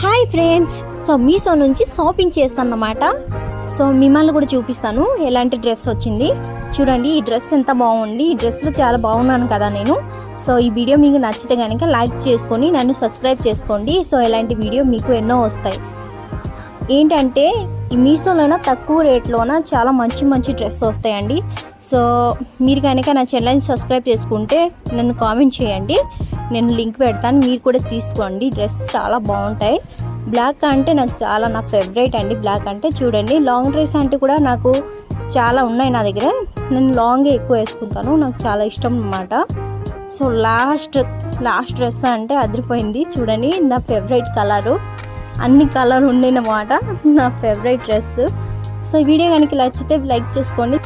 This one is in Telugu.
హాయ్ ఫ్రెండ్స్, సో మీషో నుంచి షాపింగ్ చేస్తాను అన్నమాట. సో మిమ్మల్ని కూడా చూపిస్తాను ఎలాంటి డ్రెస్ వచ్చింది. చూడండి, ఈ డ్రెస్ ఎంత బాగుంది. ఈ డ్రెస్లో చాలా బాగున్నాను కదా నేను. సో ఈ వీడియో మీకు నచ్చితే కనుక లైక్ చేసుకొని నన్ను సబ్స్క్రైబ్ చేసుకోండి. సో ఇలాంటి వీడియో మీకు ఎన్నో వస్తాయి. ఏంటంటే ఈ మీషోలోన తక్కువ రేట్లోన చాలా మంచి మంచి డ్రెస్ వస్తాయండి. సో మీరు కనుక నా ఛానల్ని సబ్స్క్రైబ్ చేసుకుంటే నన్ను కామెంట్ చేయండి, నేను లింక్ పెడతాను, మీరు కూడా తీసుకోండి. డ్రెస్ చాలా బాగుంటాయి. బ్లాక్ అంటే నాకు చాలా నా ఫేవరెట్ అండి. బ్లాక్ అంటే చూడండి, లాంగ్ డ్రెస్ అంటే కూడా నాకు చాలా ఉన్నాయి నా దగ్గర. నేను లాంగే ఎక్కువ వేసుకుంటాను, నాకు చాలా ఇష్టం అన్నమాట. సో లాస్ట్ డ్రెస్ అంటే అదిరిపోయింది. చూడండి, నా ఫేవరెట్ కలరు, అన్ని కలర్ ఉండేనమాట, నా ఫేవరెట్ డ్రెస్. సో ఈ వీడియో కనుక నచ్చితే లైక్ చేసుకోండి.